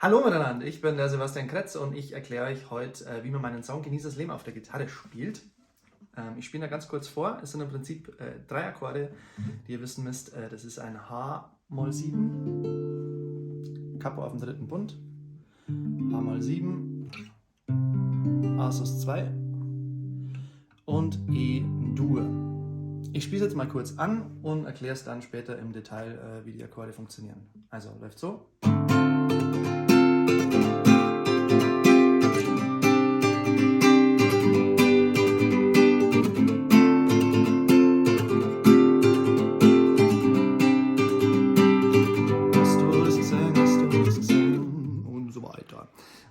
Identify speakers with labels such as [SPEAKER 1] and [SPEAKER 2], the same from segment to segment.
[SPEAKER 1] Hallo miteinander, ich bin der Sebastian Kretz und ich erkläre euch heute, wie man meinen Song Genieß das Leben auf der Gitarre spielt. Ich spiele da ganz kurz vor. Es sind im Prinzip drei Akkorde, die ihr wissen müsst. Das ist ein H-Moll-7, Kapo auf dem dritten Bund, H-Moll-7, A-Sus-2 und E-Dur. Ich spiele es jetzt mal kurz an und erkläre es dann später im Detail, wie die Akkorde funktionieren. Also läuft so.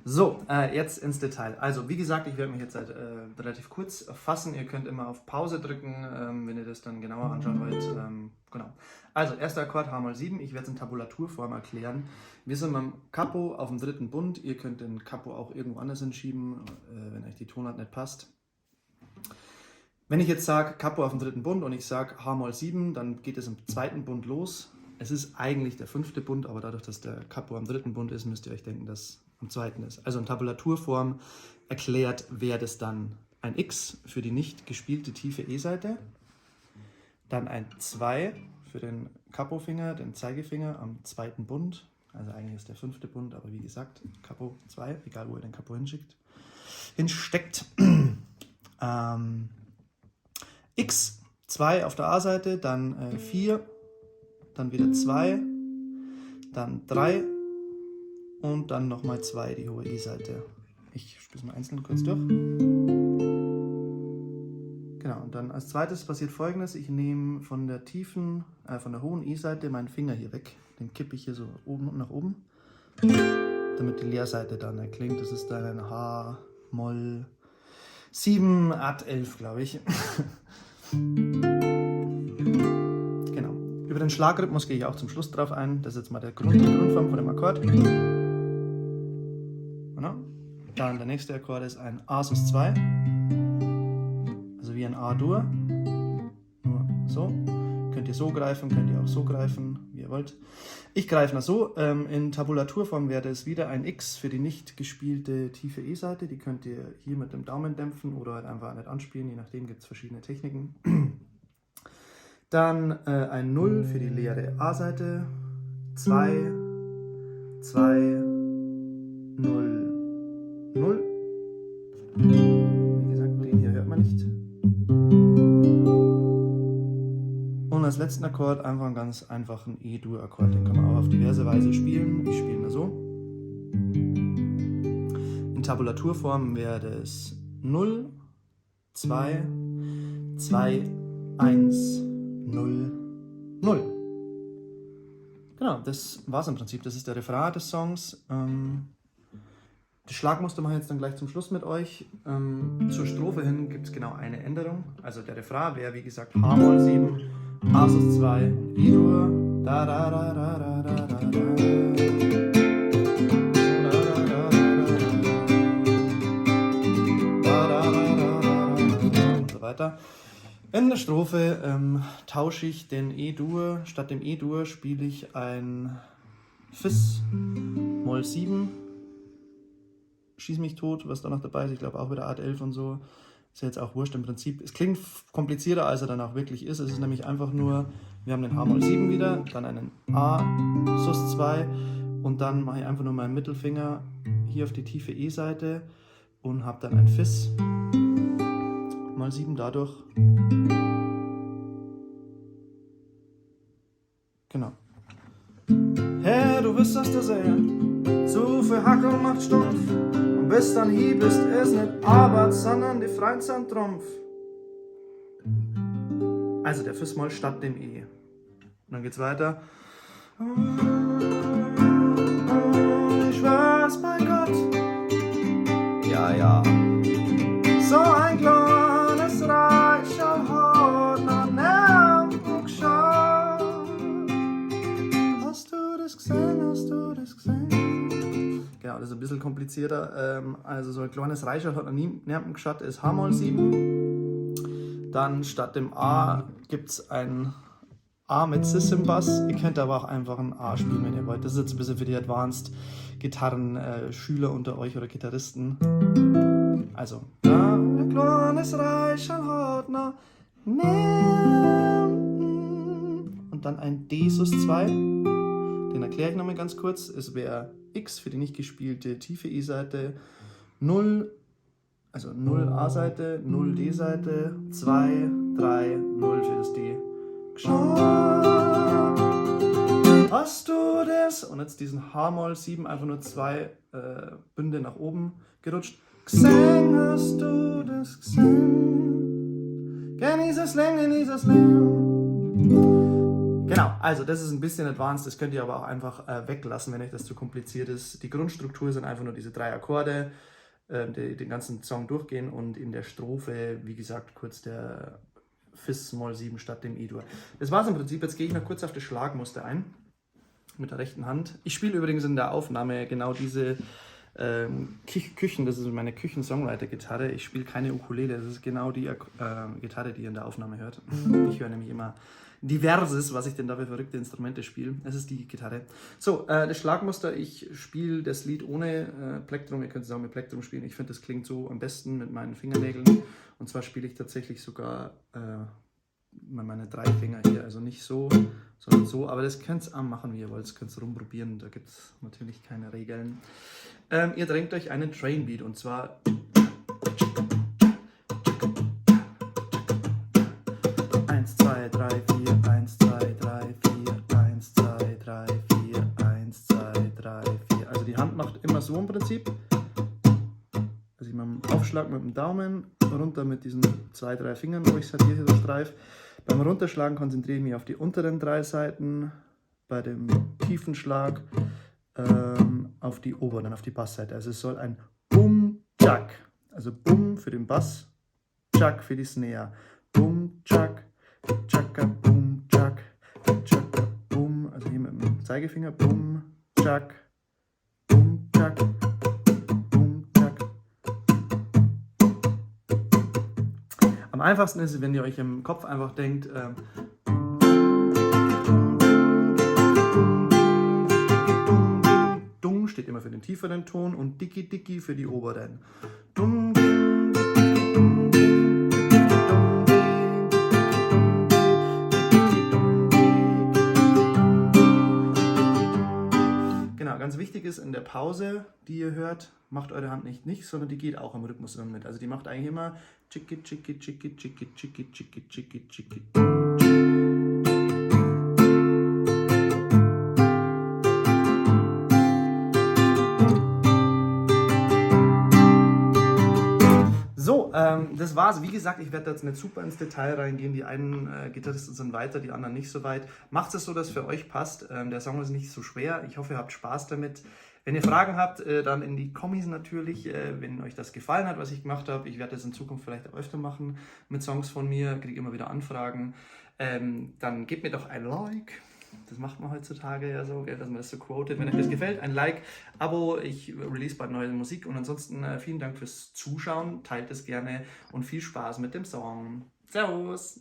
[SPEAKER 1] So, jetzt ins Detail. Also, wie gesagt, ich werde mich jetzt relativ kurz fassen. Ihr könnt immer auf Pause drücken, wenn ihr das dann genauer anschauen wollt. Genau. Also, erster Akkord H-Moll-7. Ich werde es in Tabulaturform erklären. Wir sind beim Kapo auf dem dritten Bund. Ihr könnt den Kapo auch irgendwo anders hinschieben, wenn euch die Tonart nicht passt. Wenn ich jetzt sage Kapo auf dem dritten Bund und ich sage H-Moll-7, dann geht es im zweiten Bund los. Es ist eigentlich der fünfte Bund, aber dadurch, dass der Kapo am dritten Bund ist, müsst ihr euch denken, dass am zweiten ist. Also in Tabulaturform erklärt, wäre das dann ein X für die nicht gespielte tiefe E-Seite, dann ein 2 für den Kapo-Finger, den Zeigefinger am zweiten Bund, also eigentlich ist der fünfte Bund, aber wie gesagt, Kapo 2, egal wo ihr den Kapo hinsteckt. X, 2 auf der A-Seite, dann 4, dann wieder 2, dann 3 und dann nochmal 2, die hohe E-Seite. Ich spiele es mal einzeln kurz durch. Genau, und dann als zweites passiert Folgendes. Ich nehme von der hohen E-Seite meinen Finger hier weg. Den kippe ich hier so oben und nach oben, damit die Leerseite dann erklingt. Das ist dann ein H-Moll 7, Ad 11, glaube ich. Genau. Über den Schlagrhythmus gehe ich auch zum Schluss drauf ein. Das ist jetzt mal die Grundform von dem Akkord. Genau. Dann der nächste Akkord ist ein A-Sus-2. Also wie ein A-Dur. Nur so. Könnt ihr so greifen, könnt ihr auch so greifen, wie ihr wollt. Ich greife mal so. In Tabulaturform wäre das wieder ein X für die nicht gespielte tiefe E-Seite. Die könnt ihr hier mit dem Daumen dämpfen oder halt einfach nicht anspielen. Je nachdem gibt es verschiedene Techniken. Dann ein 0 für die leere A-Seite. 2, 2, 0, 0. Wie gesagt, den hier hört man nicht. Und als letzten Akkord einfach einen ganz einfachen E-Dur-Akkord. Den kann man auch auf diverse Weise spielen. Ich spiele mal so. In Tabulaturform wäre das 0, 2, 2, 1, 0, 0. Genau, das war es im Prinzip. Das ist der Refrain des Songs. Das Schlagmuster mache ich jetzt dann gleich zum Schluss mit euch. Zur Strophe hin gibt es genau eine Änderung. Also der Refrain wäre wie gesagt H-Moll-7, A-Sus-2, E-Dur, da da da da da da da da. Und so weiter. In der Strophe tausche ich den E-Dur. Statt dem E-Dur spiele ich ein Fis Moll 7. Schieß mich tot, was da noch dabei ist. Ich glaube auch wieder Art 11 und so. Ist ja jetzt auch wurscht im Prinzip. Es klingt komplizierter, als er dann auch wirklich ist. Es ist nämlich einfach nur, wir haben den H-Moll 7 wieder, dann einen A-Sus-2 und dann mache ich einfach nur meinen Mittelfinger hier auf die tiefe E-Seite und habe dann ein Fis mal 7 dadurch. Genau. Hey, du bist aus der See, zu viel Hackel macht stumpf. Und bis dann hier bist es nicht Arbeit, sondern die Freund sind Trumpf. Also der Fis-Moll statt dem E. Und dann geht's weiter. Ich weiß bei Gott, ja, ja, so ein kleines Reich hat man nirgendwo geschaut. Hast du das gesehen, hast du das gesehen? Genau, das ist ein bisschen komplizierter. Also so ein kleines Reichert hat noch niemandem geschaut, ist H-Moll 7. Dann statt dem A gibt es ein A mit Cis im Bass. Ihr könnt aber auch einfach ein A spielen, wenn ihr wollt. Das ist jetzt ein bisschen für die Advanced Gitarrenschüler unter euch oder Gitarristen. Also, da ein kleines Reich hat noch mehr. Und dann ein D sus 2. Den erkläre ich nochmal ganz kurz. Es wäre X für die nicht gespielte tiefe E-Seite, 0, also 0 A-Seite, 0 D-Seite, 2, 3, 0 für das D. Hast du das? Und jetzt diesen H-Moll 7, einfach nur 2 Bünde nach oben gerutscht. Gesehen, hast du das gesehen? Kenn ich das Länge, dieses Länge. Genau, also das ist ein bisschen advanced, das könnt ihr aber auch einfach weglassen, wenn euch das zu kompliziert ist. Die Grundstruktur sind einfach nur diese 3 Akkorde, die den ganzen Song durchgehen und in der Strophe, wie gesagt, kurz der Fis-Moll 7 statt dem E-Dur. Das war's im Prinzip, jetzt gehe ich noch kurz auf das Schlagmuster ein, mit der rechten Hand. Ich spiele übrigens in der Aufnahme genau diese Küchen, das ist meine Küchen-Songwriter-Gitarre. Ich spiele keine Ukulele, das ist genau die Gitarre, die ihr in der Aufnahme hört. Ich höre nämlich immer Diverses, was ich denn da für verrückte Instrumente spiele. Das ist die Gitarre. So, das Schlagmuster, ich spiele das Lied ohne Plektrum. Ihr könnt es auch mit Plektrum spielen. Ich finde, das klingt so am besten mit meinen Fingernägeln. Und zwar spiele ich tatsächlich sogar meine 3 Finger hier, also nicht so, sondern so. Aber das könnt ihr auch machen, wie ihr wollt. Das könnt ihr rumprobieren. Da gibt es natürlich keine Regeln. Ihr drängt euch einen Trainbeat und zwar 1, 2, 3, 4, 1, 2, 3, 4, 1, 2, 3, 4, 1, 2, 3, 4. Also die Hand macht immer so im Prinzip. Also ich mache einen Aufschlag mit dem Daumen, runter mit diesen 2, 3 Fingern, wo ich es halt hier so streife. Beim Runterschlagen konzentriere ich mich auf die unteren 3 Seiten, bei dem tiefen Schlag auf die oberen, auf die Bassseite. Also es soll ein Bum, Jack, also Bum für den Bass, Jack für die Snare. Bum, Jack, Jacka, Bum, Jack, Jacka, Bum. Also hier mit dem Zeigefinger, Bum, Jack, Bum, Jack, Bum, Jack. Am einfachsten ist es, wenn ihr euch im Kopf einfach denkt, Dung steht immer für den tieferen Ton und Dicki Dicki für die oberen. Dung, genau, ganz wichtig ist in der Pause, die ihr hört, macht eure Hand nicht, sondern die geht auch am Rhythmus dann mit. Also die macht eigentlich immer Chicki Chicki Chicki Chicki Chicki Chicki Chicki Chicki. So, das war's. Wie gesagt, ich werde jetzt nicht super ins Detail reingehen. Die einen Gitarristen sind weiter, die anderen nicht so weit. Macht es so, dass es für euch passt. Der Song ist nicht so schwer. Ich hoffe, ihr habt Spaß damit. Wenn ihr Fragen habt, dann in die Kommis natürlich, wenn euch das gefallen hat, was ich gemacht habe. Ich werde das in Zukunft vielleicht auch öfter machen mit Songs von mir, kriege immer wieder Anfragen. Dann gebt mir doch ein Like. Das macht man heutzutage ja so, dass man das so quotet. Wenn euch das gefällt, ein Like, Abo, ich release bald neue Musik. Und ansonsten vielen Dank fürs Zuschauen, teilt es gerne und viel Spaß mit dem Song. Servus!